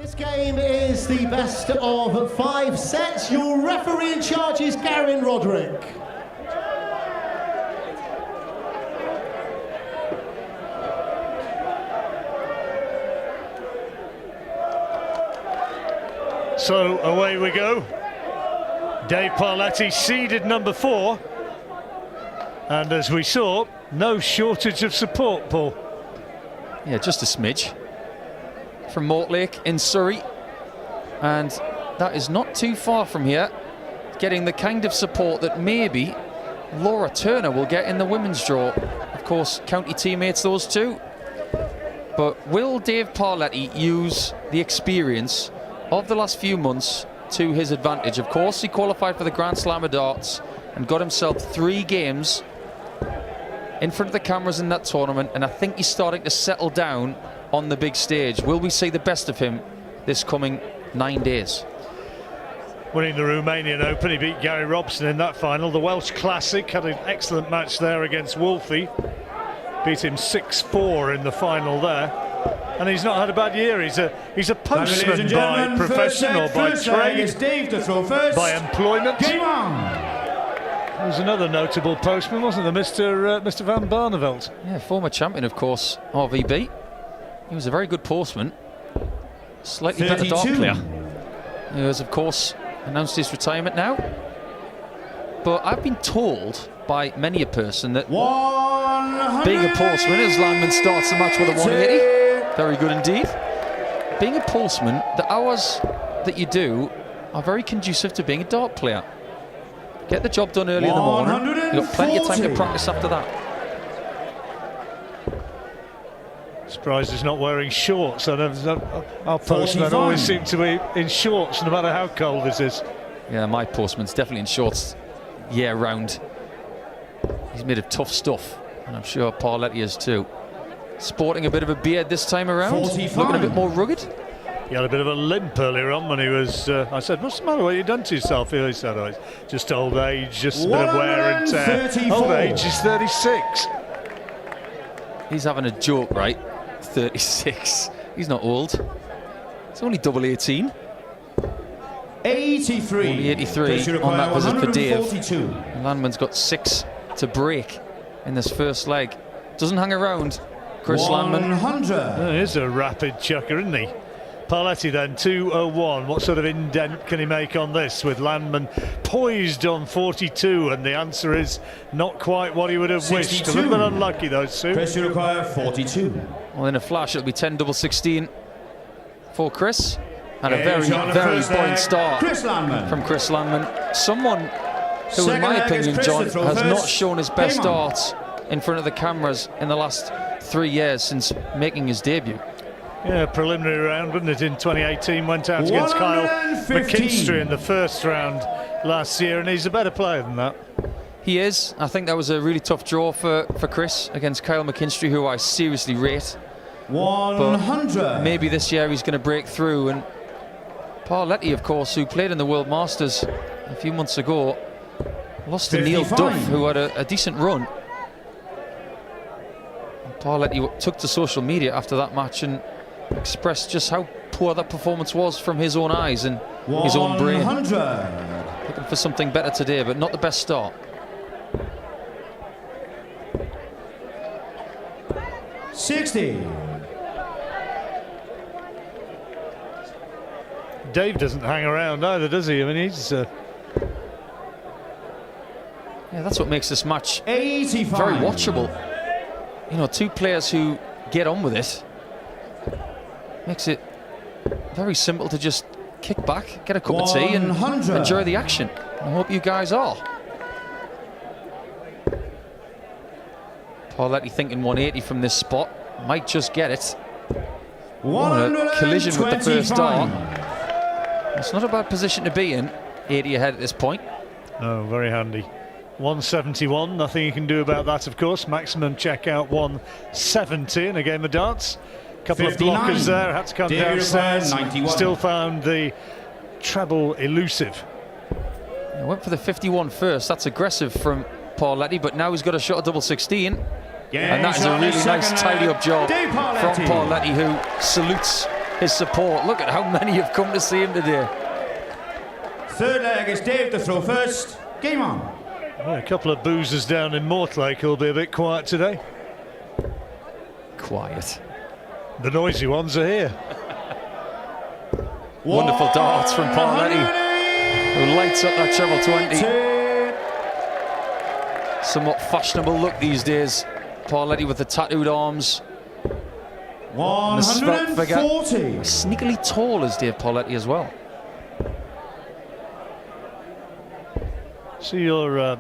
This game is the best of 5 sets. Your referee in charge is Garen Roderick. So away we go. Dave Parletti, seeded number 4. And as we saw, no shortage of support, Paul. Yeah, just a smidge. From Mortlake in Surrey. And that is not too far from here. Getting the kind of support that maybe Laura Turner will get in the women's draw. Of course, county teammates, those two. But will Dave Parletti use the experience of the last few months to his advantage? Of course, he qualified for the Grand Slam of darts and got himself 3 games in front of the cameras in that tournament, and I think he's starting to settle down on the big stage. Will we see the best of him this coming 9 days? Winning the Romanian Open, he beat Gary Robson in that final. The Welsh Classic had an excellent match there against Wolfie. Beat him 6-4 in the final there. And he's not had a bad year. He's a postman by profession or by trade, it's Dave to throw first. by employment. Game on. There's another notable postman, wasn't there, Mr. Van Barneveld? Yeah, former champion, of course, RVB. He was a very good postman. Slightly better dart player. He has, of course, announced his retirement now. But I've been told by many a person that being a postman, as Landman starts the match with a 180, very good indeed. Being a postman, the hours that you do are very conducive to being a dart player. Get the job done early in the morning. You've got plenty of time to practice after that. Surprised he's not wearing shorts. I know our postmen always seem to be in shorts, no matter how cold it is. Yeah, my postman's definitely in shorts year round. He's made of tough stuff, and I'm sure Parletti is too. Sporting a bit of a beard this time around, looking a bit more rugged. He had a bit of a limp earlier on when he was. I said, "What's the matter? What have you done to yourself?" He said, "Oh, it's just old age, just a bit of wear and tear." Old age is 36. He's having a joke, right? 36. He's not old. It's only double 18. 83. Only 83 on that visit for Dave. Landman's got 6 to break in this first leg. Doesn't hang around, Chris Landman. 100. He is a rapid chucker, isn't he? Parletti then, 201. What sort of indent can he make on this with Landman poised on 42? And the answer is not quite what he would have 62. wished. A little bit unlucky, those 2. Chris, you require 42. Well, in a flash, it'll be 10 double 16 for Chris. And a very, on the very first buoyant leg, start Chris Landman. from Chris Landman. Someone who, Second in my leg is opinion, Chris John, to throw has first. not shown his best Game on. darts in front of the cameras in the last 3 years since making his debut. Yeah, preliminary round, wasn't it, in 2018, went out against Kyle 115. McKinstry in the first round last year, and he's a better player than that. He is. I think that was a really tough draw for Chris against Kyle McKinstry, who I seriously rate. 100. Maybe this year he's going to break through. And Parletti, of course, who played in the World Masters a few months ago, lost to Neil 55. Duff, who had a decent run. And Parletti took to social media after that match and expressed just how poor that performance was from his own eyes and his own brain. 100. Looking for something better today, but not the best start. Dave doesn't hang around either, does he? I mean, he's... Yeah, that's what makes this match 85. very watchable. You know, 2 players who get on with it. Makes it very simple to just kick back, get a cup of tea and 100. enjoy the action. I hope you guys are. Parletti thinking 180 from this spot. Might just get it. A collision with the first dart. It's not a bad position to be in. 80 ahead at this point. Oh, very handy. 171, nothing you can do about that, of course. Maximum checkout 170 in a game of darts. Couple 59. of blockers there, had to come David downstairs. 91. Still found the treble elusive. He went for the 51 first. That's aggressive from Parletti, but now he's got a shot at double 16. And that is a really nice tidy up job from Parletti, who salutes his support. Look at how many have come to see him today. Third leg is Dave to throw first. Game on. Well, a couple of boozers down in Mortlake will be a bit quiet today. Quiet. The noisy ones are here. Wonderful darts from Parletti, who lights up that treble 20. Somewhat fashionable look these days. Parletti with the tattooed arms. And the svelte figure. 140. Sneakily tall is Dave Parletti as well. So you're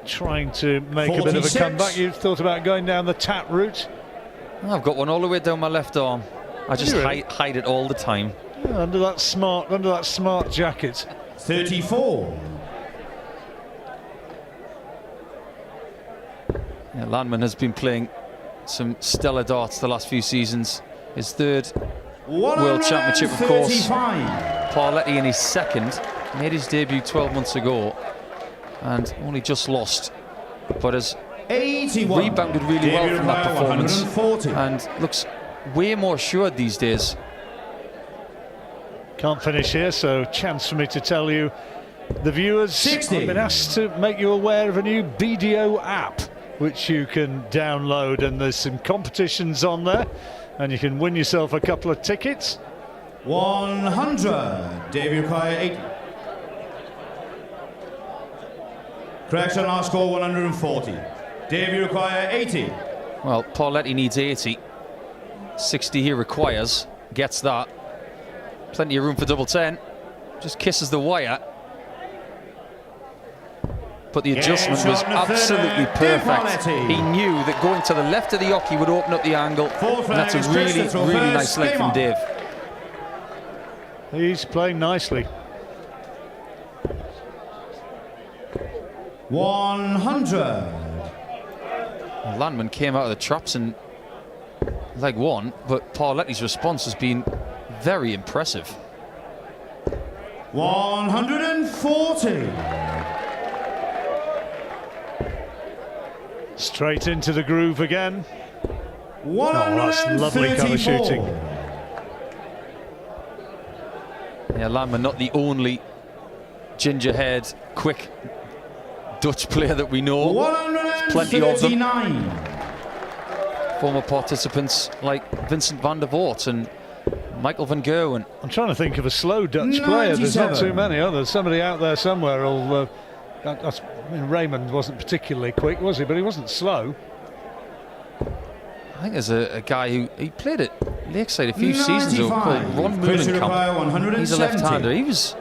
trying to make a bit of a 46. comeback. You've thought about going down the tap route? I've got one all the way down my left arm. I just hide it all the time. Yeah, under that smart jacket. 34. Yeah, Landman has been playing some stellar darts the last few seasons. His third World Championship, of course. 135. Parletti in his second. Made his debut 12 months ago and only just lost, but has 81. rebounded really well from that performance 140. and looks way more assured these days. Can't finish here, so chance for me to tell you, the viewers 60. have been asked to make you aware of a new BDO app which you can download, and there's some competitions on there and you can win yourself a couple of tickets. 100. Dave, you require 80. Correction, last score 140. Dave, you require 80. Well, Parletti needs 80. 60 he requires, gets that. Plenty of room for double 10. Just kisses the wire. But the adjustment was absolutely perfect. He knew that going to the left of the hockey would open up the angle. And that's a really, really nice leg from Dave. He's playing nicely. 100. Landman came out of the traps in leg one, but Parletti's response has been very impressive. 140. Straight into the groove again. 134. Oh, that's lovely kind of shooting. Yeah, Landman not the only ginger-haired, quick Dutch player that we know. 139. Plenty of them. Former participants like Vincent van der Voort and Michael van Gerwen. I'm trying to think of a slow Dutch player. There's not too many, are there? Somebody out there somewhere will... I mean, Raymond wasn't particularly quick, was he? But he wasn't slow. I think there's a guy who he played at Lakeside a few seasons ago called Ron Moolenkamp. He's a left-hander. He was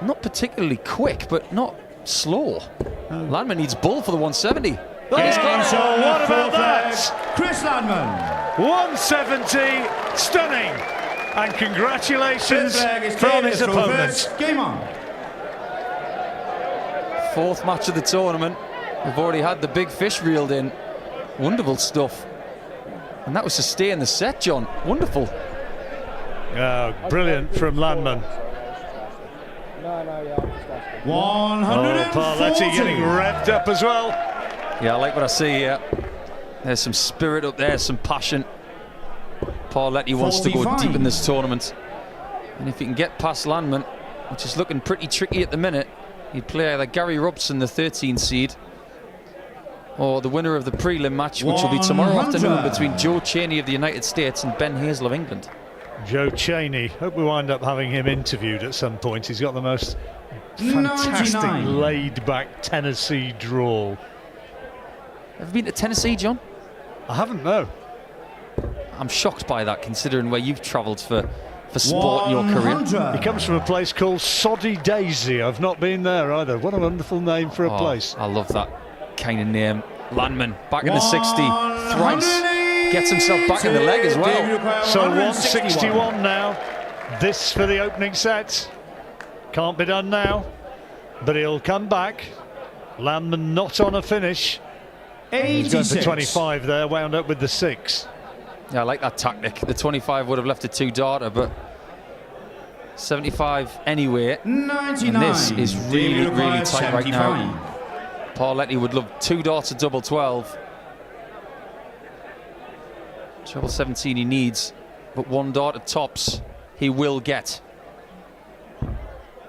not particularly quick, but not slow. Landman needs bull for the 170. He's got it. So what about that? Chris Landman. 170, stunning. And congratulations from his opponent. Game on. Fourth match of the tournament. We've already had the big fish reeled in. Wonderful stuff. And that was to stay in the set, John. Wonderful. Oh, brilliant from Landman. 140. Oh, Parletti getting revved up as well. Yeah, I like what I see here. There's some spirit up there, some passion. Parletti wants to go deep in this tournament. And if he can get past Landman, which is looking pretty tricky at the minute, he'd play either Gary Robson, the 13 seed, or the winner of the prelim match, which will be tomorrow afternoon between Joe Cheney of the United States and Ben Hazel of England. Joe Cheney, hope we wind up having him interviewed at some point. He's got the most fantastic 99. laid-back Tennessee drawl. Have you been to Tennessee, John? I haven't, no. I'm shocked by that, considering where you've travelled for sport in your career. He comes from a place called Soddy Daisy. I've not been there either. What a wonderful name for a place. I love that kind of name. Landman back in the 60, thrice. Gets himself back in the leg as well. So 161 now. This for the opening set. Can't be done now, but he'll come back. Landman not on a finish. He's going for 25 there, wound up with the 6. Yeah, I like that tactic. The 25 would have left a 2-darter, but 75 anyway. 99. And this is really, really tight right now. Parletti would love 2-darter double 12. Treble 17 he needs. but one dart at tops he will get.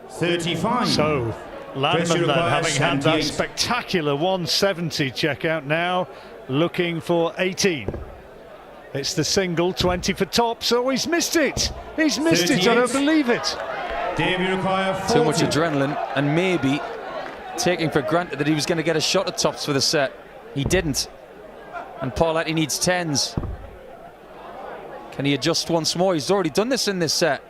35. So Landman then, having had that 78. spectacular 170 check out, now looking for 18. It's the single, 20 for tops. Oh, he's missed it. He's missed 38. it. I don't believe it. Davey require 40. Too much adrenaline, and maybe taking for granted that he was going to get a shot at tops for the set. He didn't. And Parletti needs 10s. Can he adjust once more? He's already done this in this set.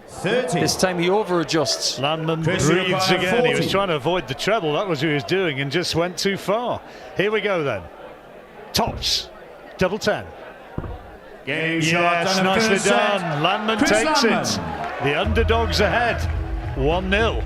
30. This time he over adjusts. Landman Chris breathes require again. 40. He was trying to avoid the treble. That was what he was doing, and just went too far. Here we go then. Tops. Double 10. Game shot Yes, and a nicely first set. done. Landman Chris takes Landman. it. The underdogs ahead. 1-0.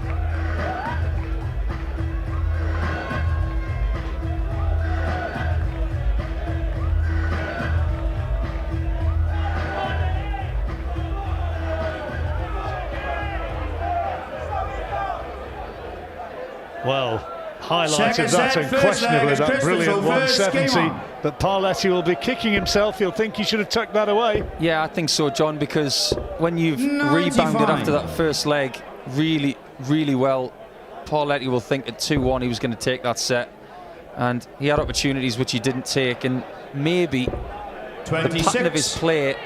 Well, highlight Second of that set, first unquestionably, leg is that Crystal brilliant first, 170. game on. But Parletti will be kicking himself. He'll think he should have tucked that away. Yeah, I think so, John, because when you've 95. rebounded after that first leg really, really well, Parletti will think at 2-1 he was going to take that set. And he had opportunities which he didn't take, and maybe the 26. pattern of his play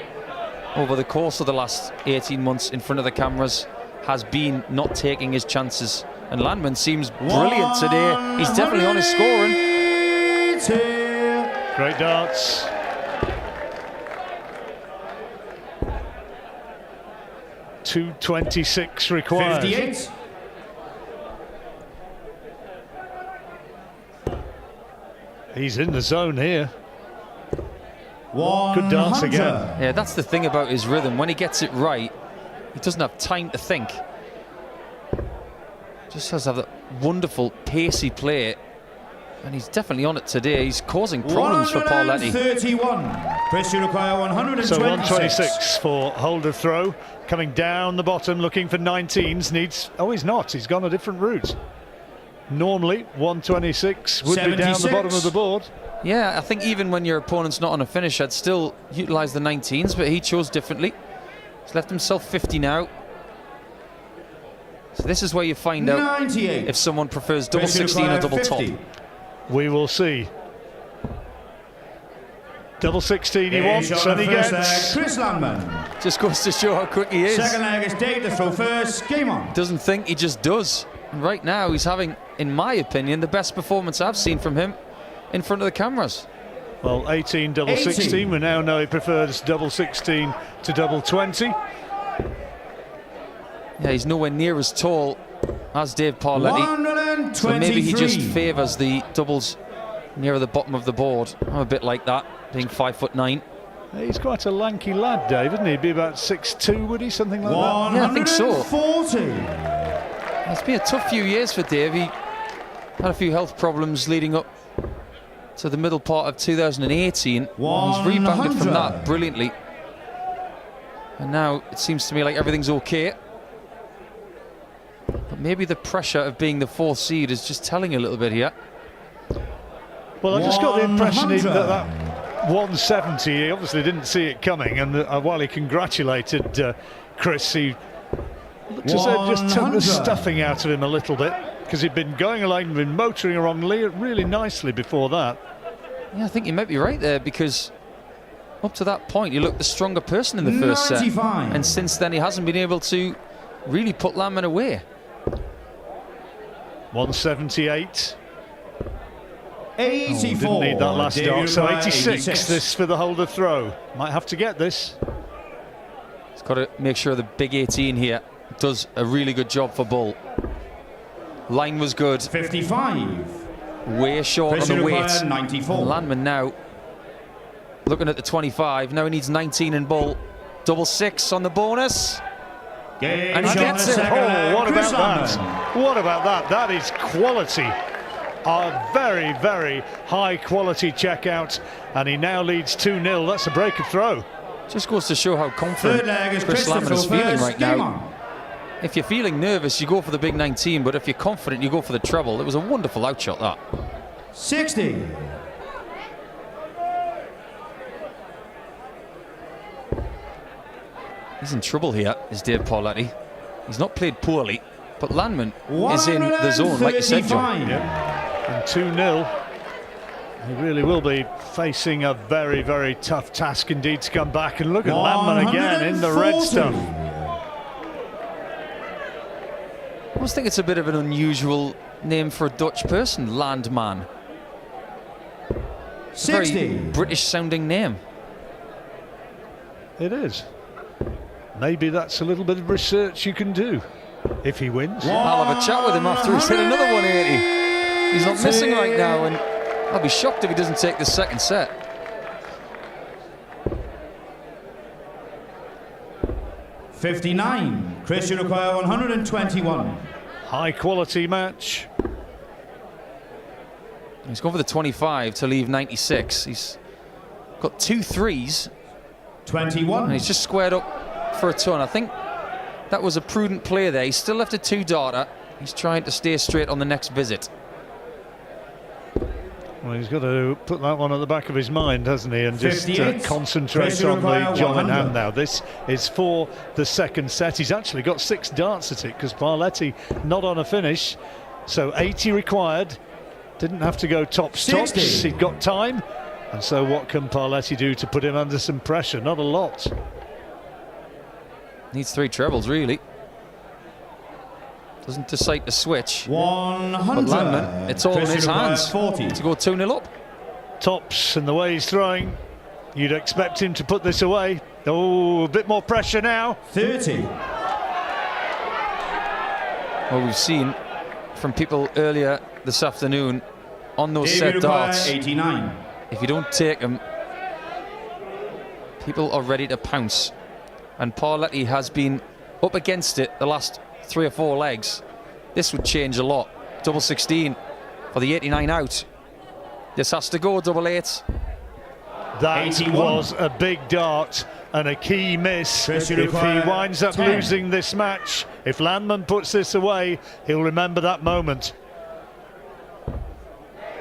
over the course of the last 18 months in front of the cameras has been not taking his chances. And Landman seems brilliant today. He's definitely on his scoring. Great darts. .226 required. 58. He's in the zone here. 100. Good dance again. Yeah, that's the thing about his rhythm. When he gets it right, he doesn't have time to think. Just has to have that wonderful pacey play, and he's definitely on it today. He's causing problems for Parletti. 131. Chris, you require 126. So 126 for holder throw. Coming down the bottom, looking for 19s. Needs. Oh, he's not. He's gone a different route. Normally, 126 would be down the 76. bottom of the board. Yeah, I think even when your opponent's not on a finish, I'd still utilise the 19s, but he chose differently. He's left himself 50 now. So this is where you find out 98. if someone prefers double Chris, you 16 or require double 50. top. We will see. Double 16 he Game wants, shot and on he first gets. leg, Chris Landman. Just goes to show how quick he is. Second leg is Dave to throw first. Game on. Doesn't think, he just does. And right now he's having, in my opinion, the best performance I've seen from him in front of the cameras. Well, 18 double 18. 16. We now know he prefers double 16 to double 20. Yeah, he's nowhere near as tall as Dave Parletti. 123. So maybe he just favours the doubles nearer the bottom of the board. I'm a bit like that, being 5'9". He's quite a lanky lad, Dave, isn't he? He'd be about 6'2", would he? Something like that. Yeah, I think so. 140. It's been a tough few years for Dave. He had a few health problems leading up to the middle part of 2018. He's rebounded from that 100. brilliantly. And now it seems to me like everything's okay. But maybe the pressure of being the fourth seed is just telling a little bit here. Well, I just got the impression 100. that 170, he obviously didn't see it coming, and while he congratulated Chris, he looked as though it just took the 100. stuffing out of him a little bit, because he'd been going along and been motoring along really nicely before that. Yeah, I think you might be right there, because up to that point, you looked the stronger person in the first 95. set. And since then, he hasn't been able to really put Landman away. 178. 84. Didn't need that last David dart, so Ryan, 86 this for the holder throw. Might have to get this. He's got to make sure the big 18 here does a really good job for Bull. Line was good. 55. Way short Chris, on the you weight. require 94. And Landman now looking at the 25. Now he needs 19 in Bull. Double 6 on the bonus. Game And he shot gets in it. the second Oh, leg, what Chris about Landman. that? What about that? That is quality. A very, very high quality checkout, and he now leads 2-0. That's a break of throw. Just goes to show how Third confident leg is Chris Landman is Christopher feeling first. right Game now. on. If you're feeling nervous, you go for the big 19, but if you're confident, you go for the treble. It was a wonderful outshot, that. 60. He's in trouble here, is Dave Parletti. He's not played poorly, but Landman is in the zone, like you said, John. Yep. And 2-0. He really will be facing a very, very tough task indeed to come back. And look at Landman again in the red stuff. I always think it's a bit of an unusual name for a Dutch person, Landman. It's a very British-sounding name. It is. Maybe that's a little bit of research you can do if he wins. I'll have a chat with him after he's hit another 180. He's not missing right now, and I'll be shocked if he doesn't take the second set. $59. Chris, you require 121. High quality match. He's gone for the 25 to leave 96. He's got 2 threes. 21. And he's just squared up for a ton. I think that was a prudent play there. He's still left a 2-darter. He's trying to stay straight on the next visit. Well, he's got to put that one at the back of his mind, hasn't he? And just concentrate on the John in hand now. This is for the second set. He's actually got 6 darts at it because Parletti not on a finish. So 80 required. Didn't have to go tops. He'd got time. And so what can Parletti do to put him under some pressure? Not a lot. Needs 3 trebles, really. Doesn't decide to switch. 100. But Landman, it's all in his hands 40. to go 2-0 up. Tops and the way he's throwing, you'd expect him to put this away. Oh, a bit more pressure now. 30. Well, we've seen from people earlier this afternoon on those set darts, 89. if you don't take them, people are ready to pounce. And Parletti has been up against it the last 3 or 4 legs. This would change a lot. Double 16 for the 89 out. This has to go, double 8. That 81. was a big dart and a key miss. If he winds up 10. losing this match, if Landman puts this away, he'll remember that moment.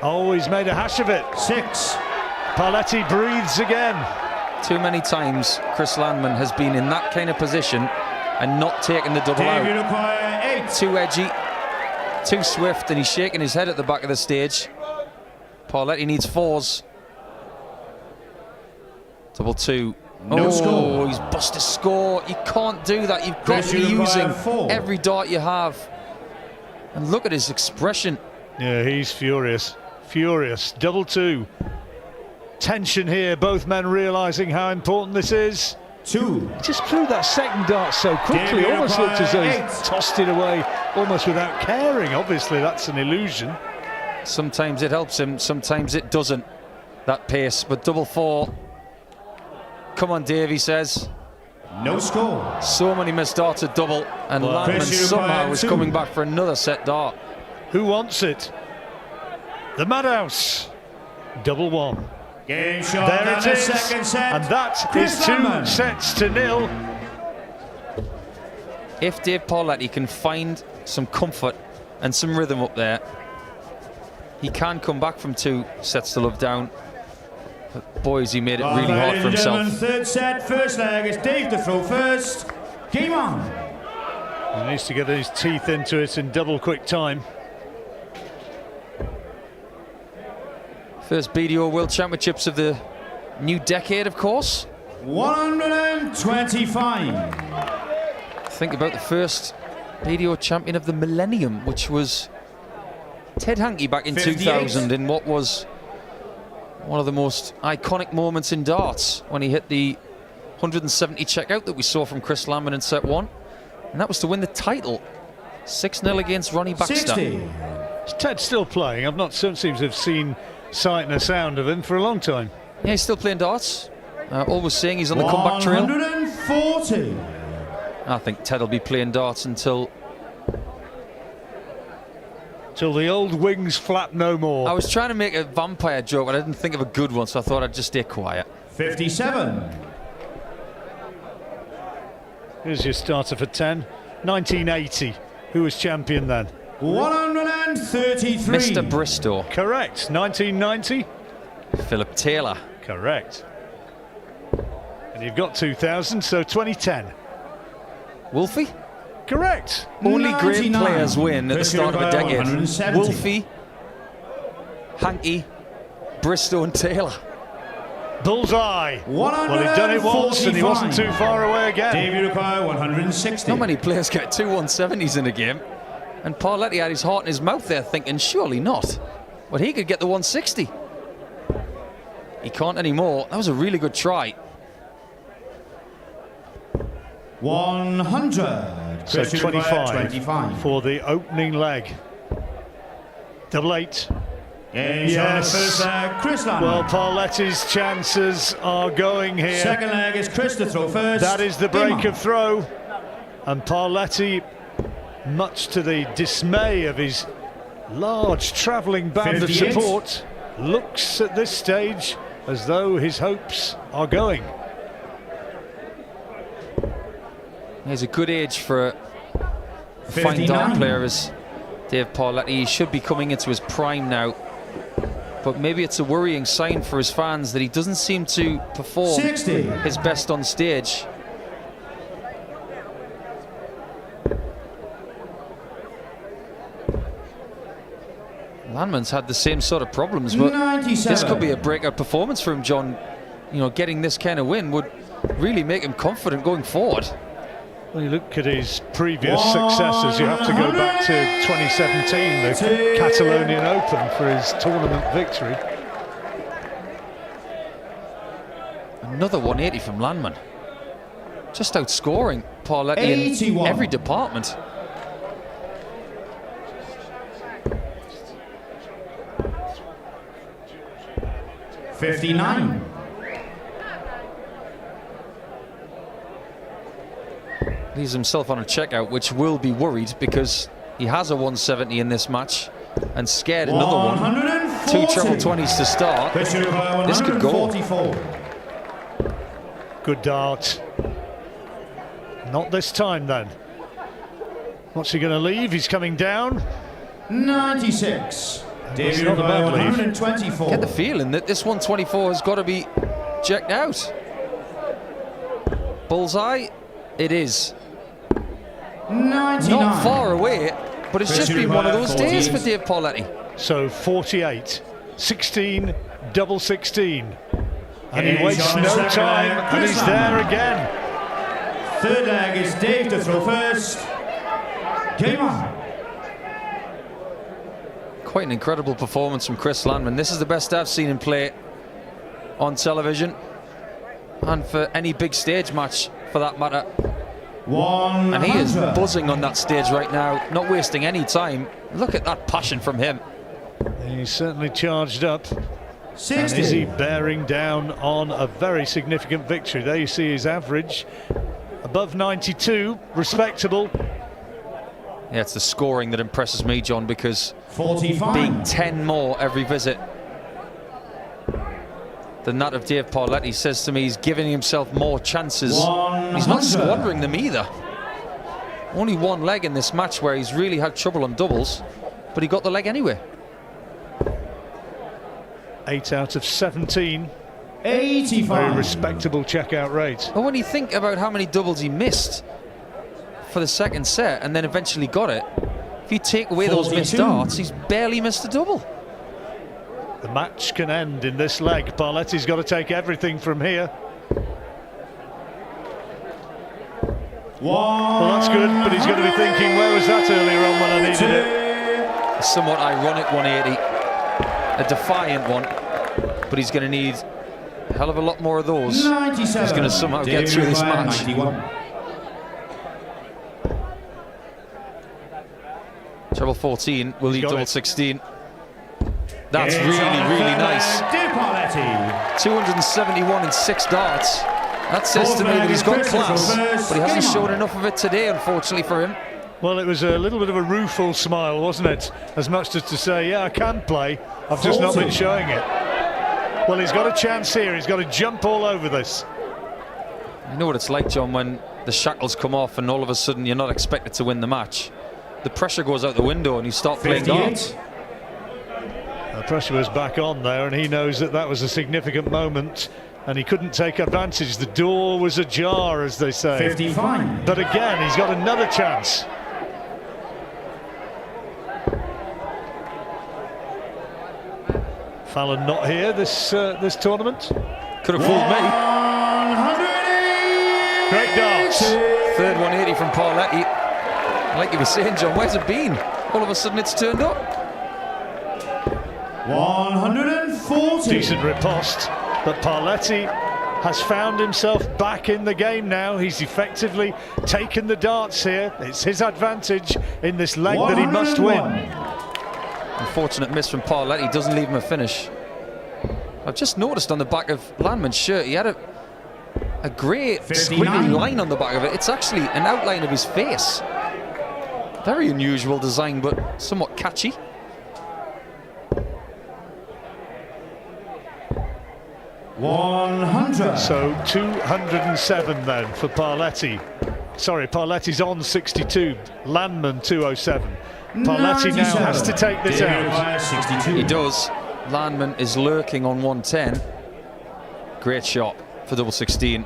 Oh, he's made a hash of it. 6. Parletti breathes again. Too many times Chris Landman has been in that kind of position and not taking the double out. You require 8. Too edgy, too swift, and he's shaking his head at the back of the stage. Parletti needs 4s. Double 2. No score. He's busted a score. You can't do that. You've got to be using every dart you have. And look at his expression. Yeah, he's furious. Furious. Double 2. Tension here. Both men realising how important this is. 2. He just threw that second dart so quickly. Almost looked as though he tossed it away almost without caring. Obviously, that's an illusion. Sometimes it helps him, sometimes it doesn't, that pace. But double 4. Come on, Dave, he says. No score. So many missed darts at double, and Landman somehow was coming back for another set dart. Who wants it? The Madhouse. Double 1. Game shot. There it is. Second set. And that is 2 sets to 0. If Dave Parletti can find some comfort and some rhythm up there, he can come back from 2 sets to love down. But boys, he made it really hard for himself. Third set, first leg. It's Dave to throw first. Game on. He needs to get his teeth into it in double quick time. First BDO World Championships of the new decade, of course. 125. Think about the first BDO champion of the millennium, which was Ted Hankey back in 2000, in what was one of the most iconic moments in darts, when he hit the 170 checkout that we saw from Chris Landman in set 1, and that was to win the title. 6-0 against Ronnie Baxter. 60. Is Ted still playing? I've not seems to have seen sight and a sound of him for a long time. Yeah, he's still playing darts. Always saying he's on the comeback trail. 140. I think Ted will be playing darts until the old wings flap no more. I was trying to make a vampire joke, but I didn't think of a good one, so I thought I'd just stay quiet. 57. Here's your starter for 10. 1980. Who was champion then? 133. Mr. Bristow. Correct. 1990. Philip Taylor. Correct. And you've got 2000, so 2010. Wolfie? Correct. Only great 99. players win at the start of a decade. 170. Wolfie, Hankey, Bristow and Taylor. Bullseye. Well, he'd done it once and he wasn't too far away again. Davy require 160. Not many players get 2 170s in a game. And Parletti had his heart in his mouth there thinking, surely not. But he could get the 160. He can't anymore. That was a really good try. 100. So Chris 25 for the opening leg. Double 8. Yes. Chris Landman. Well, Parletti's chances are going here. Second leg is Chris to throw first. That is the break of throw. And Parletti, much to the dismay of his large travelling band 58. of support, looks at this stage as though his hopes are going. He's a good age for a fine 59. dart player as Dave Parletti. He should be coming into his prime now. But maybe it's a worrying sign for his fans that he doesn't seem to perform 60. his best on stage. Landman's had the same sort of problems, but 97. this could be a breakout performance for him, John. You know, getting this kind of win would really make him confident going forward. When you look at his previous successes, you have to go back to 2017, the Catalonian Open, for his tournament victory. Another 180 from Landman. Just outscoring Parletti in 81. every department. $59. Leaves himself on a checkout, which will be worried because he has a 170 in this match and scared another one. 2 treble 20s to start. This could go. Good dart. Not this time then. What's he going to leave? He's coming down. 96. Davy not a bad lead. 124. Get the feeling that this 124 has got to be checked out. Bullseye, it is. 99. Not far away, but it's just been one of those days for Dave Parletti. So 48, 16, double 16. And he He's wastes on no his second time, leg, and Chris he's there Landman. again. Third leg is Dave to throw first. Game on. Quite an incredible performance from Chris Landman. This is the best I've seen him play on television and for any big stage match for that matter. 100. And he is buzzing on that stage right now, not wasting any time. Look at that passion from him. He's certainly charged up. 60. And is he bearing down on a very significant victory? There you see his average, above 92, respectable. Yeah, it's the scoring that impresses me, John, because 45. being 10 more every visit than that of Dave Parletti says to me he's giving himself more chances. 100. He's not squandering them either. Only one leg in this match where he's really had trouble on doubles, but he got the leg anyway. 8 out of 17. 85. Very respectable checkout rate. But when you think about how many doubles he missed for the second set and then eventually got it, if you take away those missed 42. darts, he's barely missed a double. The match can end in this leg. Parletti's got to take everything from here. Well, that's good, but he's going to be thinking, where was that earlier on when I needed it? A somewhat ironic 180, a defiant one, but he's going to need a hell of a lot more of those. 97. He's going to somehow get through this match. 91. Treble 14, will he got double it. 16? That's It's really, on really third nice. leg, Dave Parletti. 271 in 6 darts. That says to me that he's got class, but he hasn't shown enough of it today, unfortunately for him. Well, it was a little bit of a rueful smile, wasn't it? As much as to say, yeah, I can play, I've just not been showing it. Well, he's got a chance here, he's got to jump all over this. You know what it's like, John, when the shackles come off and all of a sudden you're not expected to win the match. The pressure goes out the window and you start playing 58. darts. The pressure was back on there, and he knows that that was a significant moment and he couldn't take advantage. The door was ajar, as they say. 55. But again, he's got another chance. Fallon not here this tournament. Could have fooled me. 180. Great darts. Third 180 from Parletti. Like you were saying, John, where's it been? All of a sudden it's turned up. 140. Decent riposte, but Parletti has found himself back in the game now. He's effectively taken the darts here. It's his advantage in this leg that he must win. Unfortunate miss from Parletti, doesn't leave him a finish. I've just noticed on the back of Landman's shirt, he had a grey squiggly line on the back of it. It's actually an outline of his face. Very unusual design, but somewhat catchy. So 207 then for Parletti. Sorry, Parletti's on 62. Landman 207. Parletti now has to take this out. 62. He does. Landman is lurking on 110. Great shot for double 16.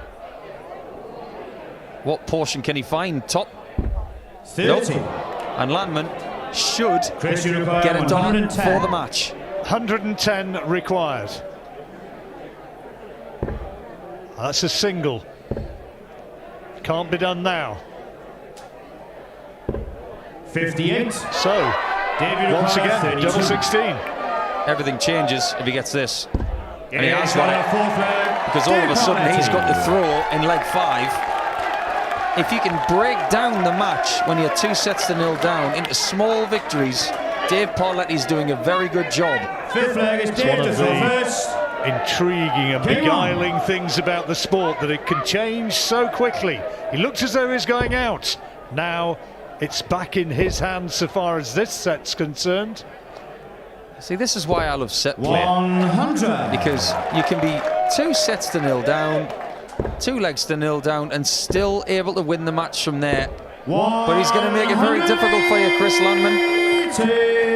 What portion can he find? Top? 30. Nope. And Landman should Chris, you require get a dart 110. for the match. 110 required. That's a single. Can't be done now. 58. So, David once requires again, 32. double 16. Everything changes if he gets this. And he Yes, has got on a it. fourth flag. Because all of a sudden he's got the Parletti. throw in leg 5. If you can break down the match when you're 2-0 down into small victories, Dave Parletti's doing a very good job. Fifth flag is one Dave to of throw the- first. Intriguing and Game on. beguiling things about the sport, that it can change so quickly. He looked as though he was going out. Now it's back in his hands so far as this set's concerned. See, this is why I love set play. 100. Because you can be 2-0 down, 2 legs to 0 down, and still able to win the match from there. But he's going to make it very difficult for you, Chris Landman. 180.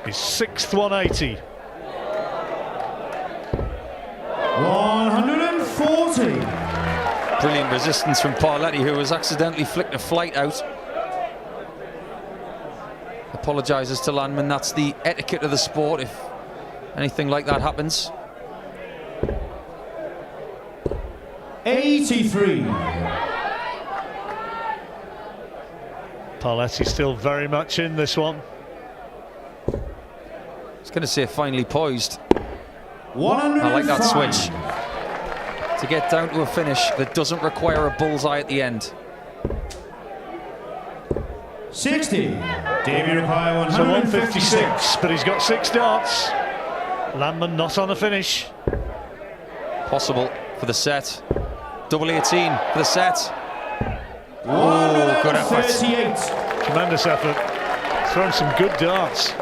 His 6th 180. 140. Brilliant resistance from Parletti, who has accidentally flicked a flight out. Apologises to Landman. That's the etiquette of the sport if anything like that happens. 83. Parletti still very much in this one. I was going to say finally poised. 105. I like that switch. To get down to a finish that doesn't require a bullseye at the end. 60. David require So 156. 156, but he's got 6 darts. Landman not on a finish. Possible for the set. Double 18 for the set. Oh, good effort. 138. Tremendous effort. Thrown some good darts.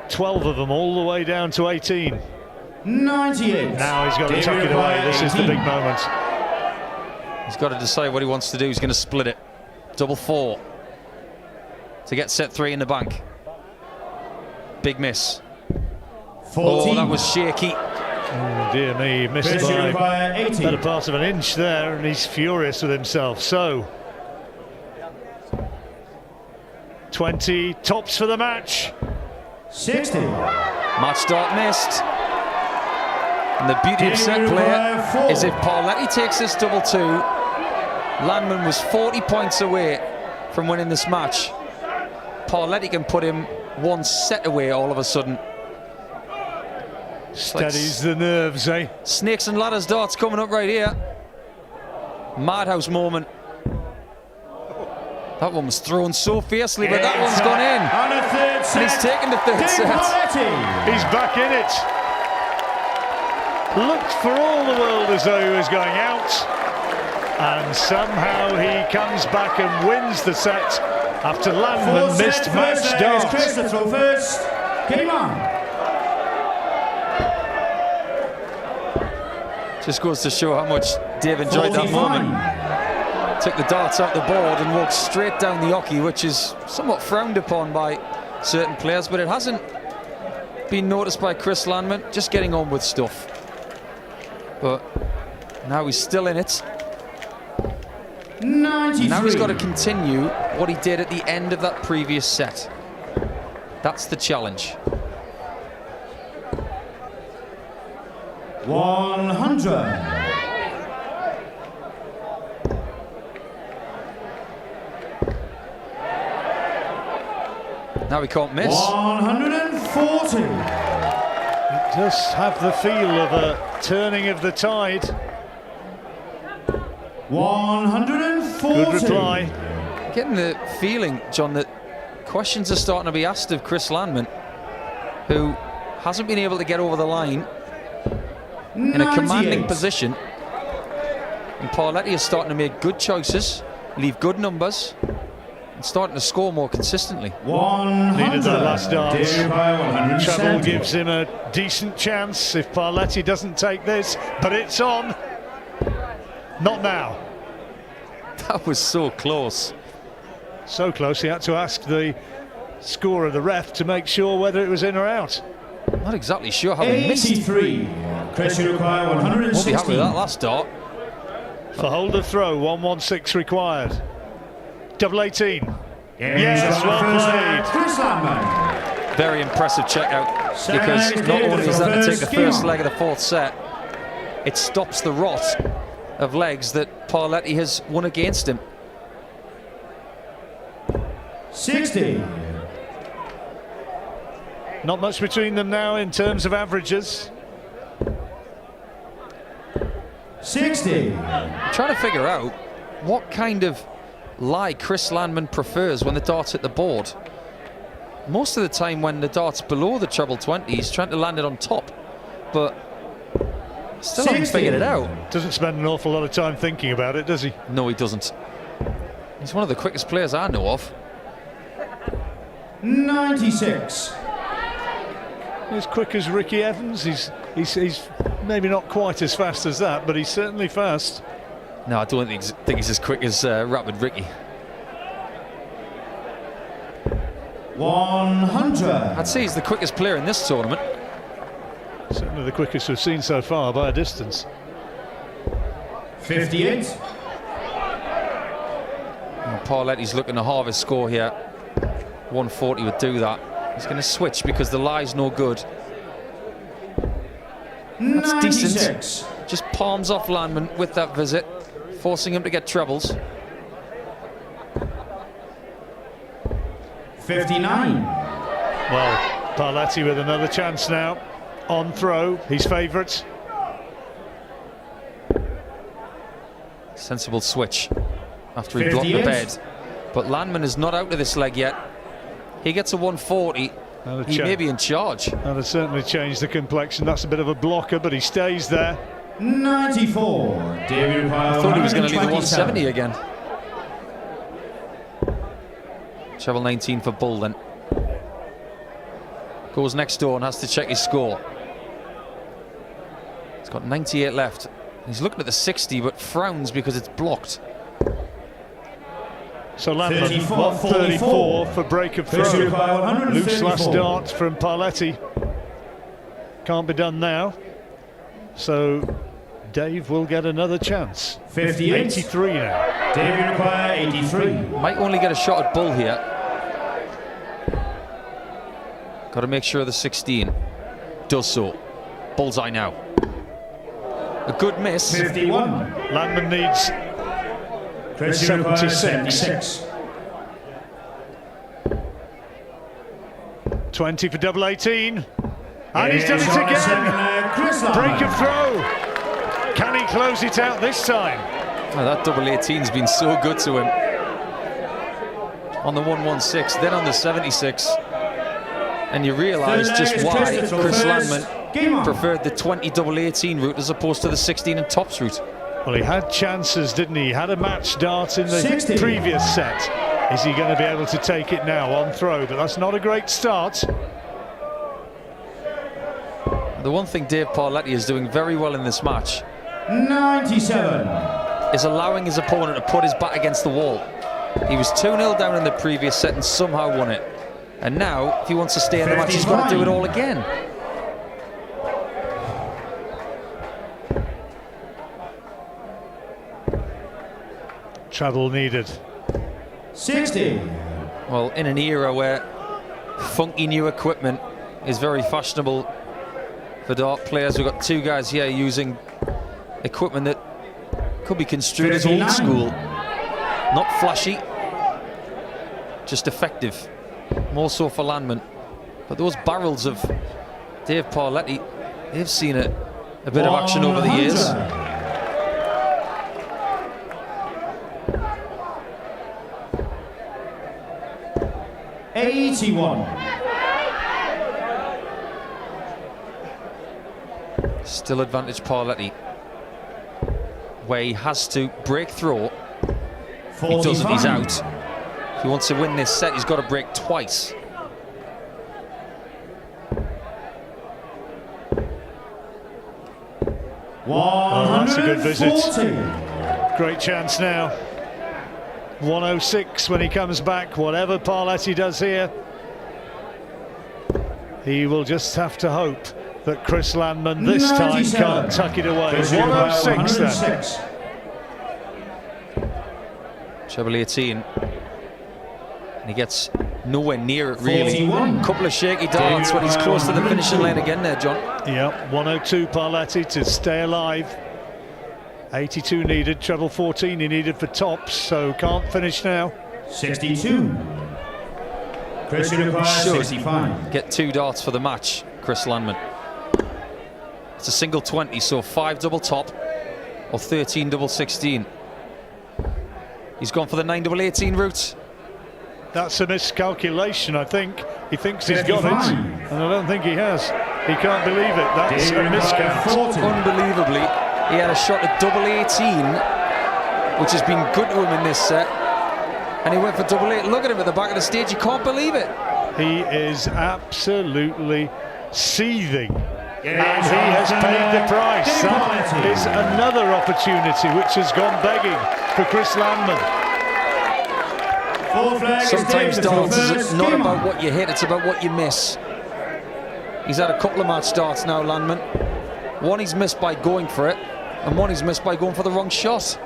12 of them all the way down to 18. 98. Now he's got to David tuck it away. require This is the 18. big moment. He's got to decide what he wants to do. He's going to split it. Double 4 to get set 3 in the bank. Big miss. 14. Oh, that was shaky. Oh, dear me, he missed Chris, you by require 80. better part of an inch there, and he's furious with himself. So 20 tops for the match. 60. Match start missed. And the beauty of set play is if Parletti takes this double 2, Landman was 40 points away from winning this match. Parletti can put him 1 set away all of a sudden. Steadies the nerves, eh? Snakes and ladders darts coming up right here. Madhouse moment. That one was thrown so fiercely, but that one's gone in. On a third set. And he's taken the third Dave set. Parletti. He's back in it. Looked for all the world as though he was going out, and somehow he comes back and wins the set after Landman Fourth missed set, match first leg is Chris darts. to throw first. Game on. Just goes to show how much Dave enjoyed that 45. moment. Took the darts out the board and walked straight down the hockey, which is somewhat frowned upon by certain players, but it hasn't been noticed by Chris Landman, just getting on with stuff. But now he's still in it. 93. Now he's got to continue what he did at the end of that previous set. That's the challenge. 100. Now he can't miss. 140. It does have the feel of a turning of the tide. 140. Good reply. Getting the feeling, John, that questions are starting to be asked of Chris Landman, who hasn't been able to get over the line in a commanding 98. position. And Parletti is starting to make good choices, leave good numbers, and starting to score more consistently. 100. Needed that last dance. David by 170. Trouble gives him a decent chance if Parletti doesn't take this, but it's on. Not now. That was so close. So close he had to ask the scorer, the ref, to make sure whether it was in or out. Not exactly sure how he missed. 83. Chris, you require Won't be happy 160. with that last start. For hold of throw, 116 required. Double 18. Yes, Yes, well played. Chris Landman. Very impressive check out, because not only is that to take the first leg of the fourth set, it stops the rot of legs that Parletti has won against him. 60. Not much between them now in terms of averages. 60. Trying to figure out what kind of lie Chris Landman prefers when the dart's hit the board. Most of the time when the dart's below the treble 20, he's trying to land it on top, but still haven't 60. figured it out. Doesn't spend an awful lot of time thinking about it, does he? No, he doesn't. He's one of the quickest players I know of. 96. As quick as Ricky Evans. He's maybe not quite as fast as that, but he's certainly fast. No, I don't think he's as quick as Rapid Ricky. 100. I'd say he's the quickest player in this tournament. Certainly the quickest we've seen so far by a distance. 58. And Parletti's looking to halve his score here. 140 would do that. He's going to switch because the lie's no good. That's 96. decent. Just palms off Landman with that visit, forcing him to get trebles. 59. Well, Parletti with another chance now. On throw, his favourite. Sensible switch after he blocked the 58. bed. But Landman is not out of this leg yet. He gets a 140. He may be in charge. That has certainly changed the complexion. That's a bit of a blocker, but he stays there. 94. David I thought he was going to leave the 170 again. Treble 19 for Bull then. Goes next door and has to check his score. He's got 98 left. He's looking at the 60 but frowns because it's blocked. So Landman 34, 134 for break of throw. Loose last 134. dart from Parletti. Can't be done now. So Dave will get another chance. 58. 83 now. David require 83. Might only get a shot at Bull here. Got to make sure the 16 does so. Bullseye now. A good miss. 51. Landman needs Chris requires 76. 76. 20 for double 18. And he's done it Yes, on again. second leg, Chris Break Landman. of throw. Can he close it out this time? Oh, that double 18's been so good to him. On the 116, then on the 76. And you realise just why Chris Landman preferred the 20 double 18 route as opposed to the 16 and tops route. Well, he had chances, didn't he? He had a match dart in the 60. previous set. Is he going to be able to take it now on throw? But that's not a great start. The one thing Dave Parletti is doing very well in this match 97. is allowing his opponent to put his back against the wall. He was 2-0 down in the previous set and somehow won it. And now, if he wants to stay in the match, he's got to do it all again. Treble needed. 60. Well, in an era where funky new equipment is very fashionable for dart players, we've got two guys here using equipment that could be construed as old school. Not flashy, just effective. More so for Landman. But those barrels of Dave Parletti, they've seen a bit of action over the years. 81. Still advantage Parletti, where he has to break through. He doesn't, he's out. If he wants to win this set, he's got to break twice. Oh, that's a good visit. Great chance now. 106 when he comes back. Whatever Parletti does here, he will just have to hope that Chris Landman this time can't tuck it away. 106 then. Treble 18. And he gets nowhere near it, really. Couple of shaky darts when he's close to the finishing line again there, John. Yep, 102 Parletti to stay alive. 82 needed, treble 14 he needed for tops, so can't finish now. 62. Chris requires 65. Get 2 darts for the match, Chris Landman. It's a single 20, so 5 double top or 13 double 16. He's gone for the 9 double 18 route. That's a miscalculation, I think. He thinks he's got it, and I don't think he has. He can't believe it. That's a miscount. Unbelievably, he had a shot at double 18, which has been good to him in this set, and he went for double 8. Look at him at the back of the stage, you can't believe it. He is absolutely seething, and he has paid the price. That is another opportunity which has gone begging for Chris Landman. Sometimes darts is not about what you hit, it's about what you miss. He's had a couple of match starts now, Landman. One he's missed by going for it, and one he's missed by going for the wrong shot.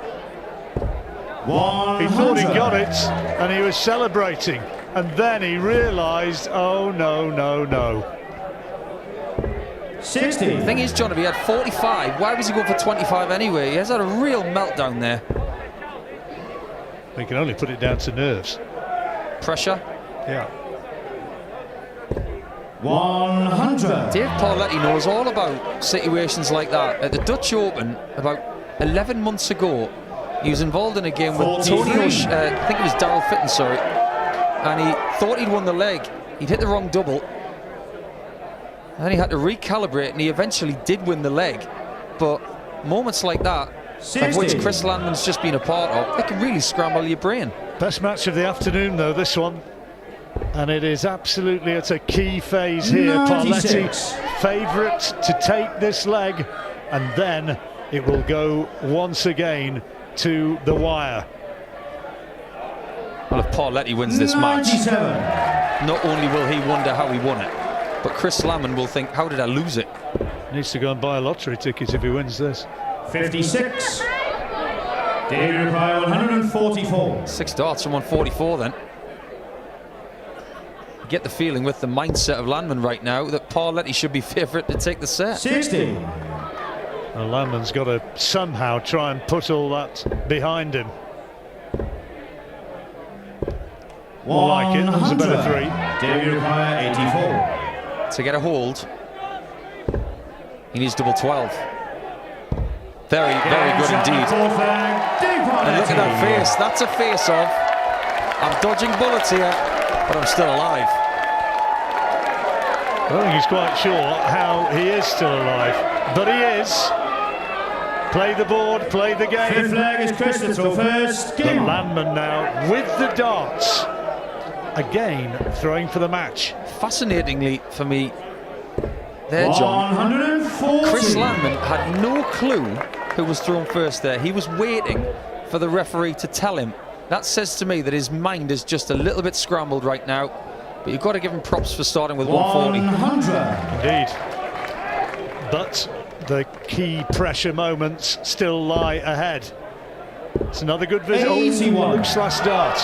He thought he got it, and he was celebrating, and then he realised, oh no, no, no. 60. The thing is, John, if he had 45, why was he going for 25 anyway? He has had a real meltdown there. We can only put it down to nerves. Pressure. Yeah. 100. Dave Parletti knows all about situations like that. At the Dutch Open, about 11 months ago, he was involved in a game with Tony I think it was Darryl Fitton, sorry, and he thought he'd won the leg. He'd hit the wrong double, and then he had to recalibrate, and he eventually did win the leg. But moments like that, of which Chris Landman's just been a part of, they can really scramble your brain. Best match of the afternoon, though, this one. And it is absolutely at a key phase here. Parletti favourite to take this leg, and then it will go once again to the wire. Well, if Parletti wins this match, not only will he wonder how he won it, but Chris Landman will think, how did I lose it? Needs to go and buy a lottery ticket if he wins this. 56. David require 144. 6 darts from 144 then. Get the feeling with the mindset of Landman right now that Parletti should be favourite to take the set. 60. Well, Landman's got to somehow try and put all that behind him. More like it, that's a better 3. David require 84. To get a hold, he needs double 12. Very, very good indeed. And look at that face, that's a face of, I'm dodging bullets here, but I'm still alive. I don't think he's quite sure how he is still alive, but he is. Play the board, play the game. Fifth flag is Crystal first. The Landman now with the darts. Again, throwing for the match. Fascinatingly for me, there, John, 140. Chris Landman had no clue who was thrown first there. He was waiting for the referee to tell him. That says to me that his mind is just a little bit scrambled right now, but you've got to give him props for starting with 140. 100. Indeed. But the key pressure moments still lie ahead. It's another good visit. 81. Loose last dart.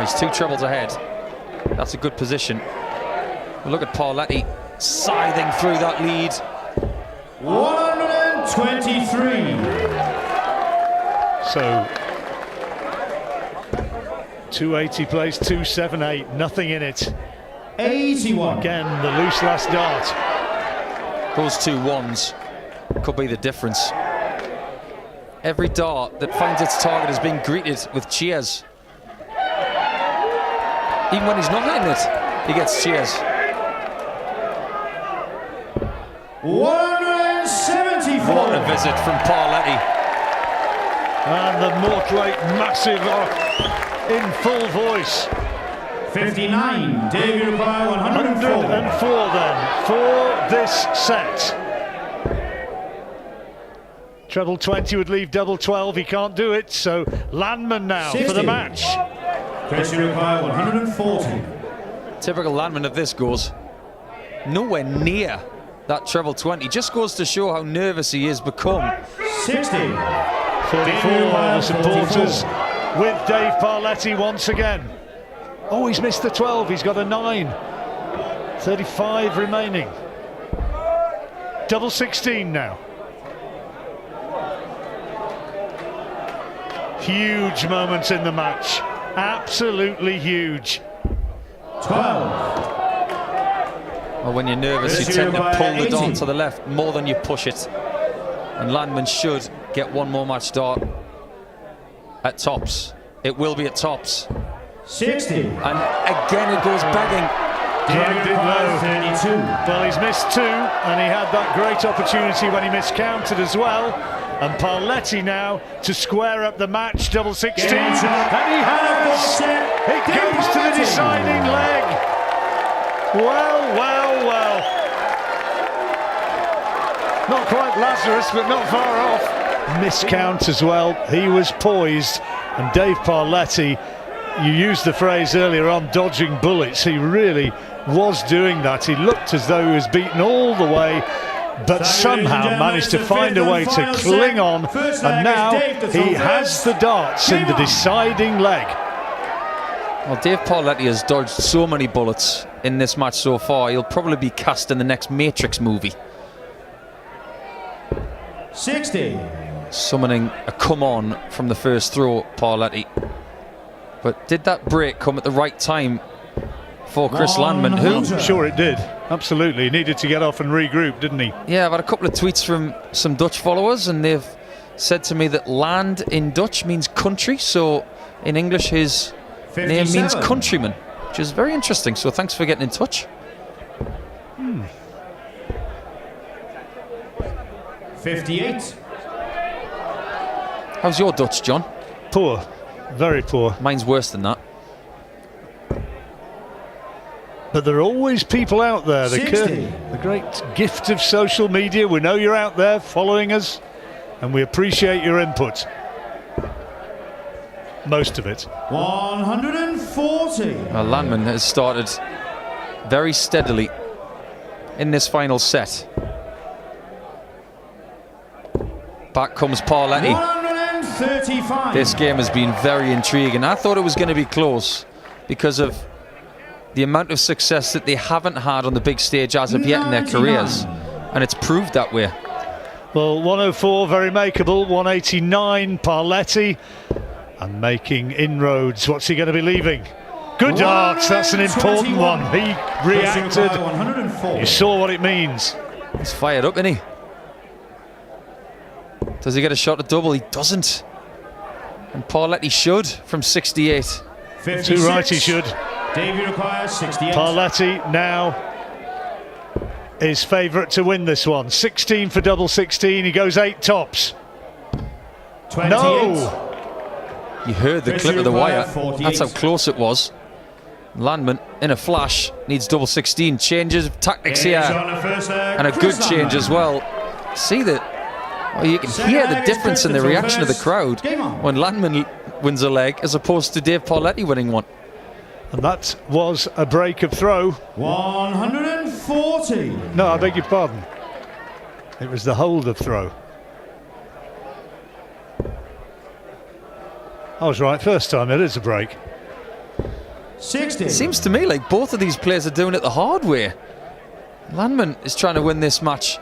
He's 2 trebles ahead. That's a good position. Look at Parletti scything through that lead. 123. So 280 plays 278, nothing in it. 81. Again, the loose last dart. Those 2 ones could be the difference. Every dart that finds its target is being greeted with cheers. Even when he's not hitting it, he gets cheers. 174. What a visit from Parletti. And the Mortlake massive in full voice. 59. Dave, you require 104. 104 then for this set. Treble 20 would leave double 12. He can't do it, so Landman now 60. for the match. Chris, you require 140. Typical Landman of this goes nowhere near that treble 20. Just goes to show how nervous he has become. 60. 44 the supporters with Dave Parletti once again. Oh, he's missed the 12, he's got a 9. 35 remaining. Double 16 now. Huge moments in the match. Absolutely huge. 12. Well, when you're nervous, you tend to pull the dart to the left more than you push it. And Landman should get one more match dart at tops. It will be at tops. 60. And again it goes begging. Dragged it low. 32. Well, he's missed 2, and he had that great opportunity when he miscounted as well. And Parletti now to square up the match, double 16, and he has! It goes to the deciding leg. Well, well, well. Not quite Lazarus, but not far off. Miscount as well. He was poised, and Dave Parletti, you used the phrase earlier on dodging bullets. He really was doing that. He looked as though he was beaten all the way, but somehow managed to find a way to cling on, and now he has the darts in the deciding leg. Well, Dave Parletti has dodged so many bullets in this match so far, he'll probably be cast in the next Matrix movie. 60. Summoning a come on from the first throw, Parletti. But did that break come at the right time for Chris Landman, who... Sure it did, absolutely. He needed to get off and regroup, didn't he? Yeah, I've had a couple of tweets from some Dutch followers, and they've said to me that land in Dutch means country, so in English his 57. name means countryman, which is very interesting, so thanks for getting in touch. 58. How's your Dutch, John? Poor, very poor. Mine's worse than that. But there are always people out there. The 60. great gift of social media. We know you're out there following us, and we appreciate your input. Most of it. 140. Well, Landman has started very steadily in this final set. Back comes Parletti. 135. This game has been very intriguing. I thought it was going to be close because of the amount of success that they haven't had on the big stage as of yet in their careers, and it's proved that way. Well, 104, very makeable. 189, Parletti, and making inroads. What's he going to be leaving? Good darts, that's an important one. He reacted. You saw what it means. He's fired up, isn't he? Does he get a shot at double? He doesn't. And Parletti should from 68. 56. Too right he should. Davey requires 68. Parletti now is favourite to win this one. 16 for double 16. He goes 8 tops. 28. No! You heard the clip of the wire. That's how close it was. Landman, in a flash, needs double 16. Changes of tactics here. And a good change as well. See that? Well, you can hear the difference in the reaction of the crowd when Landman wins a leg as opposed to Dave Parletti winning one. And that was a break of throw. 140. No, I beg your pardon. It was the hold of throw. I was right first time. It is a break. 60. It seems to me like both of these players are doing it the hard way. Landman is trying to win this match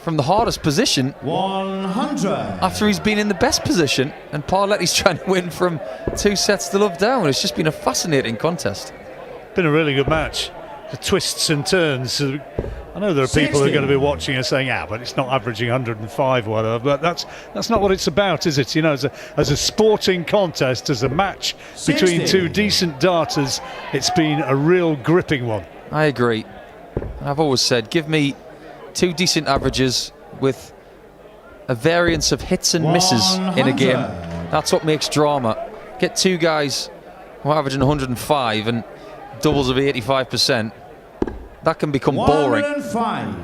from the hardest position 100. after he's been in the best position, and Parletti's trying to win from 2 sets to love down. It's just been a fascinating contest. Been a really good match. The twists and turns. I know there are people who are going to be watching and saying, but it's not averaging 105 or whatever, but that's not what it's about, is it? You know, as a sporting contest, as a match between 2 decent darters, it's been a real gripping one. I agree. I've always said, give me 2 decent averages with a variance of hits and misses in a game. That's what makes drama. Get 2 guys who are averaging 105 and doubles of 85%. That can become boring. 105.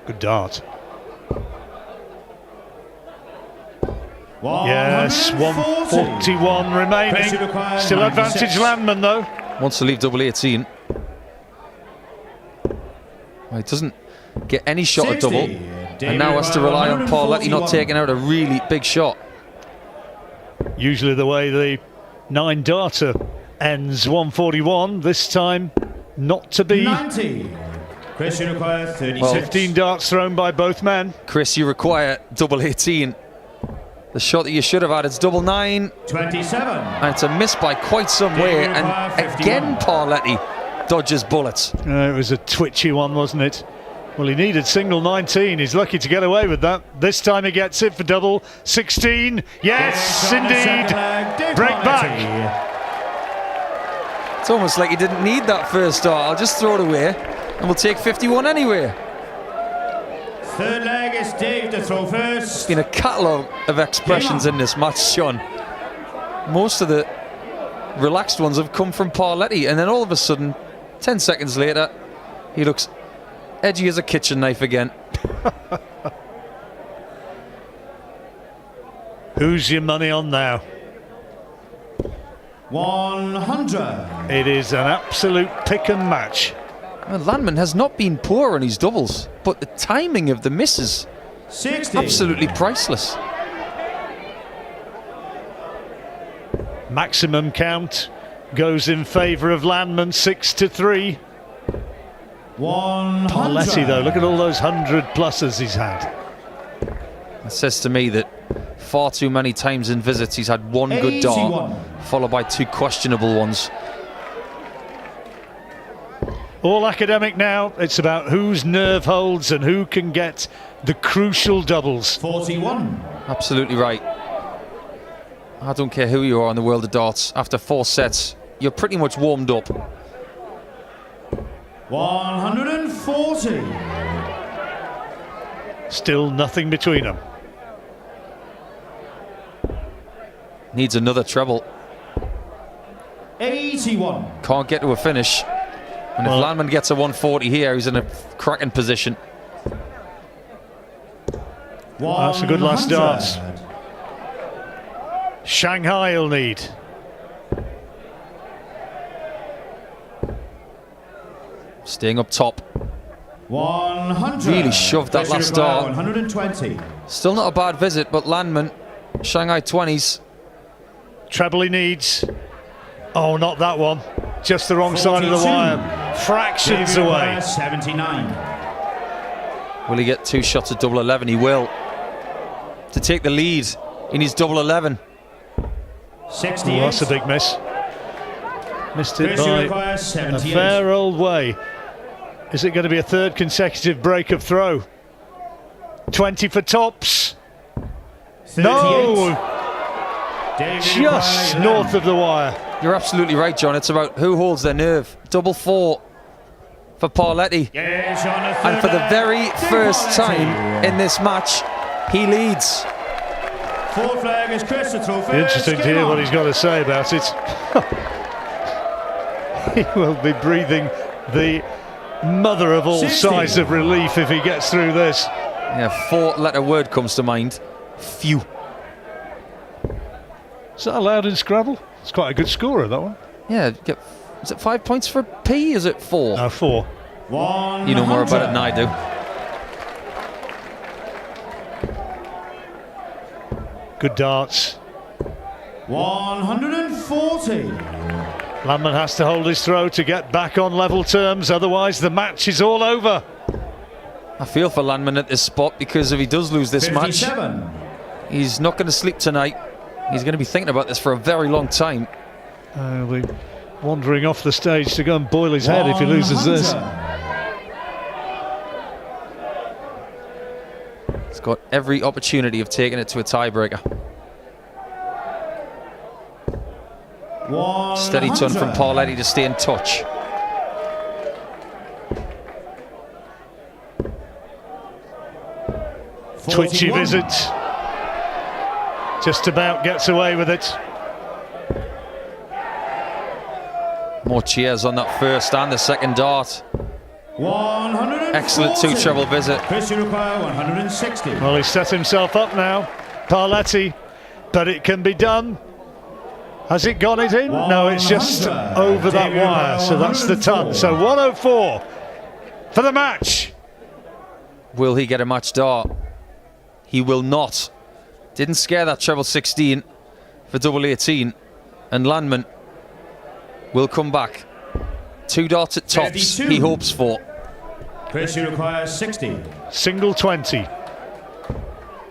Good dart. Yes, 141 remaining. Still advantage Landman though. Wants to leave double 18. Well, he doesn't get any shot at double, and now has to rely on Parletti not taking out a really big shot. Usually the way the 9 darter ends, 141. This time, not to be. 90. Chris, you require 36. Well, 15 darts thrown by both men. Chris, you require double 18. The shot that you should have had, it's double 9. 27. And it's a miss by quite some way. And again, Parletti dodges bullets. It was a twitchy one, wasn't it? Well, he needed single 19. He's lucky to get away with that. This time he gets it for double 16. Yes, indeed. Break back. It's almost like he didn't need that first start. I'll just throw it away and we'll take 51 anyway. Third leg is Dave to throw first. It's been a catalogue of expressions in this match, Sean. Most of the relaxed ones have come from Parletti, and then all of a sudden, 10 seconds later, he looks edgy as a kitchen knife again. Who's your money on now? 100. It is an absolute pick and match. Well, Landman has not been poor on his doubles, but the timing of the misses, 60. absolutely priceless. Maximum count goes in favour of Landman, 6-3. 100. Parletti, though, look at all those 100 pluses he's had. It says to me that far too many times in visits he's had 1 good dart, followed by 2 questionable ones. All academic now. It's about whose nerve holds and who can get the crucial doubles. 41. Absolutely right. I don't care who you are in the world of darts. After 4 sets, you're pretty much warmed up. 140. Still nothing between them. Needs another treble. 81. Can't get to a finish. And if Landman gets a 140 here, he's in a cracking position. That's a good last dart. Shanghai will need. Staying up top. 100. Really shoved that last dart. 120. Still not a bad visit, but Landman, Shanghai 20s. Treble he needs. Oh, not that one. Just the wrong side of the wire. Fractions away. 79. Will he get 2 shots at double 11? He will. To take the lead in his double 11. 68. Oh, that's a big miss. Missed it Chris, you by require a 78. fair old way. Is it going to be a 3rd consecutive break of throw? 20 for tops. 38. No! David Just require north of the wire. You're absolutely right, John. It's about who holds their nerve. Double 4 for Parletti. Yes, on the third And for the leg, very Dave first Parletti. time in this match, he leads. 4th leg is Chris to throw first. Interesting to Get hear on. what he's got to say about it. He will be breathing the mother of all 60. sighs of relief if he gets through this. Yeah, 4-letter word comes to mind. Phew. Is that allowed in Scrabble? It's quite a good scorer, that one. Yeah, is it 5 points for P? Is it 4? No, 4. 100. You know more about it than I do. Good darts. 140. Landman has to hold his throw to get back on level terms, otherwise the match is all over. I feel for Landman at this spot, because if he does lose this 57. match, he's not going to sleep tonight. He's going to be thinking about this for a very long time. He'll be wandering off the stage to go and boil his head if he loses this. He's got every opportunity of taking it to a tiebreaker. Steady turn from Parletti to stay in touch. Twitchy visit. Just about gets away with it. More cheers on that first and the second dart. 140. Excellent two-treble visit. Chris, you require 160. Well, he's set himself up now, Parletti, but it can be done. Has it gone it in? No, it's just over that wire, so that's the ton. So 104 for the match. Will he get a match dart? He will not. Didn't scare that treble 16 for double 18, and Landman will come back. 2 darts at tops, 52. he hopes for. Chris, you require 60. Single 20.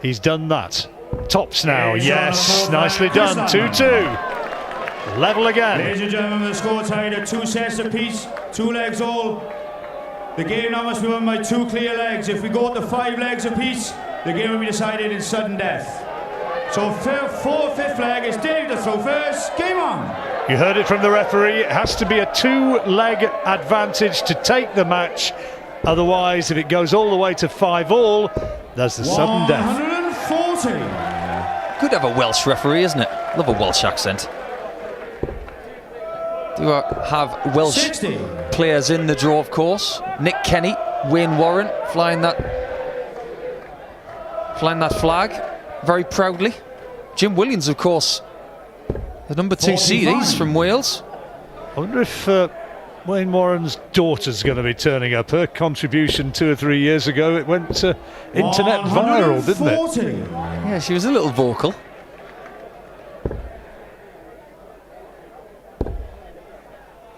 He's done that. Tops now, yes, nicely done. 2-2. Level again. Ladies and gentlemen, the score tied at 2 sets apiece, 2 legs all. The game now must be won by 2 clear legs. If we go to 5 legs apiece, the game will be decided in sudden death. So 4th leg is Dave to throw first. Game on. You heard it from the referee. It has to be a 2-leg advantage to take the match. Otherwise, if it goes all the way to 5 all, there's the sudden death. 140. Good to have a Welsh referee, isn't it? Love a Welsh accent. Do have Welsh 60. players in the draw, of course. Nick Kenny, Wayne Warren flying that flag very proudly. Jim Williams, of course, the number 2 seed. He's from Wales. I wonder if Wayne Warren's daughter's going to be turning up. Her contribution 2 or 3 years ago, it went internet viral, didn't it? Yeah, she was a little vocal.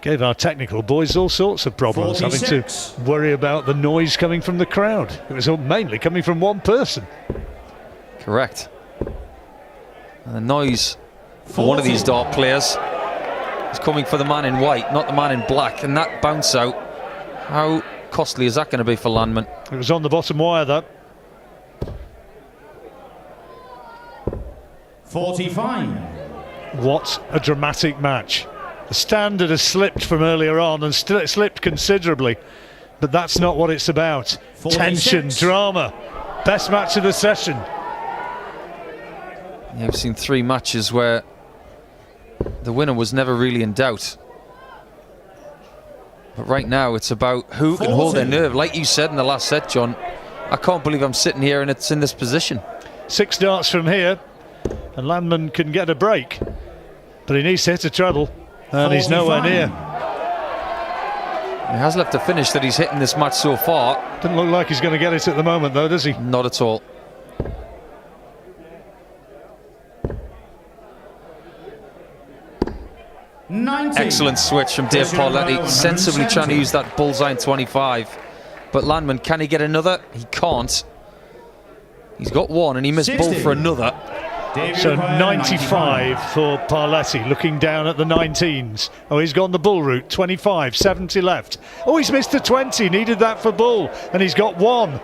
Gave our technical boys all sorts of problems, 46. having to worry about the noise coming from the crowd. It was all mainly coming from one person. Correct. And the noise for one of these dart players is coming for the man in white, not the man in black. And that bounce out, how costly is that going to be for Landman? It was on the bottom wire, though. 45. What a dramatic match. The standard has slipped from earlier on and slipped considerably, but that's not what it's about. 46. Tension, drama, best match of the session. Yeah, we've seen 3 matches where the winner was never really in doubt. But right now it's about who can hold their nerve. Like you said in the last set, John, I can't believe I'm sitting here and it's in this position. 6 darts from here, and Landman can get a break, but he needs to hit a treble. And he's nowhere near. He has left a finish that he's hitting this match so far. Doesn't look like he's going to get it at the moment, though, does he? Not at all. Excellent switch from Dave Parletti, sensibly trying to use that bullseye in 25. But Landman, can he get another? He can't. He's got 1 and he missed 60. both for another. So 95 for Parletti, looking down at the 19s. Oh, he's gone the bull route, 25, 70 left. Oh, he's missed the 20, needed that for bull, and he's got 1.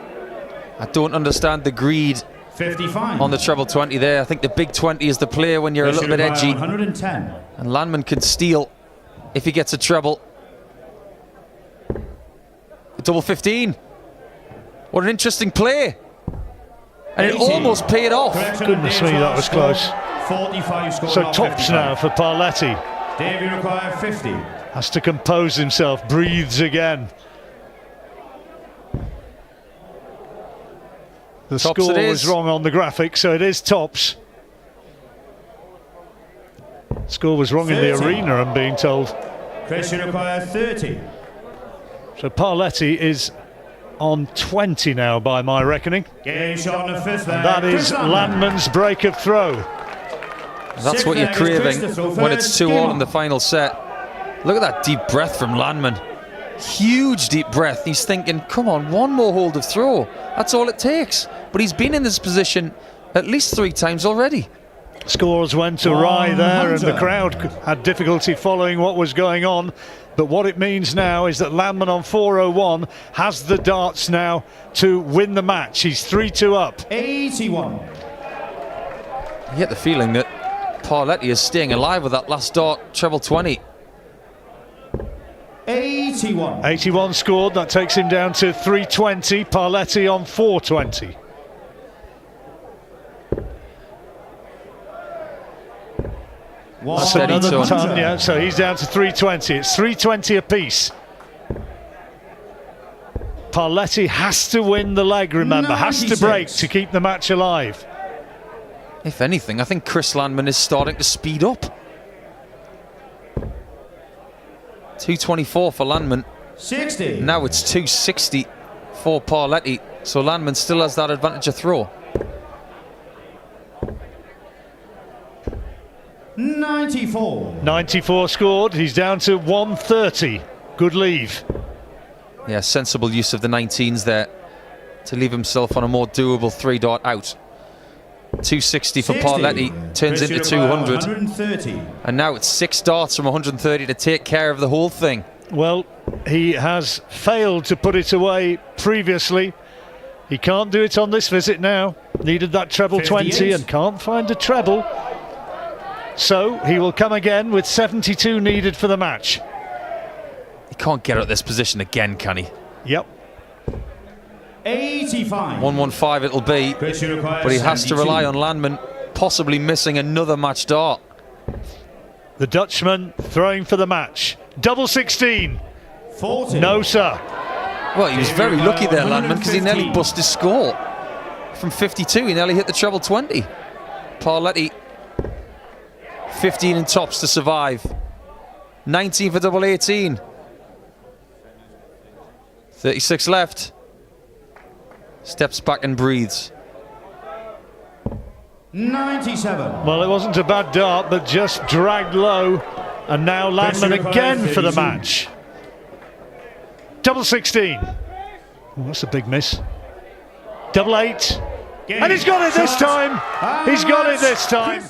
I don't understand the greed 55. on the treble 20 there. I think the big 20 is the player when you're a little bit edgy. 110. And Landman can steal if he gets a treble. Double 15. What an interesting play. And it 80. almost paid off. Goodness me, that was close. 45 score. So tops now for Parletti. Dave, you require 50. Has to compose himself, breathes again. The Tops score it was is. wrong on the graphic, so it is tops. Score was wrong in the 30. arena, I'm being told. Chris, you require 30. So Parletti is on 20 now by my reckoning. Game shot on the fifth there. That is Landman's break of throw. That's what you're craving when it's 2-all in the final set. Look at that deep breath from Landman. Huge deep breath. He's thinking, come on, one more hold of throw. That's all it takes. But he's been in this position at least 3 times already. Scores went awry there, and the crowd had difficulty following what was going on. But what it means now is that Landman on 401 has the darts now to win the match. He's 3-2 up. 81. You get the feeling that Parletti is staying alive with that last dart, treble 20. 81. 81 scored, that takes him down to 320. Parletti on 420. That's another ton, yeah, so he's down to 320. It's 320 apiece. Parletti has to win the leg, remember, 96. Has to break to keep the match alive. If anything, I think Chris Landman is starting to speed up. 224 for Landman. 60. Now it's 260 for Parletti, so Landman still has that advantage of throw. 94. 94 scored, he's down to 130. Good leave. Yeah, sensible use of the 19s there to leave himself on a more doable 3-dart out. 260 for Parletti, turns into 200. 130. And now it's 6 darts from 130 to take care of the whole thing. Well, he has failed to put it away previously. He can't do it on this visit now. Needed that treble 20 and can't find a treble. So he will come again with 72 needed for the match. He can't get out of this position again, can he? Yep. 85. 115 it'll be, but he has to rely on Landman possibly missing another match dart. The Dutchman throwing for the match. Double 16. 40. No, sir. Well, he was very lucky there, Landman, because he nearly bust his score. From 52, he nearly hit the treble 20. Parletti, 15 in tops to survive. 19 for double 18. 36 left. Steps back and breathes. 97. Well, it wasn't a bad dart, but just dragged low. And now Landman again for the match. Double 16. Oh, that's a big miss. Double 8. And he's got it this time. He's got it this time.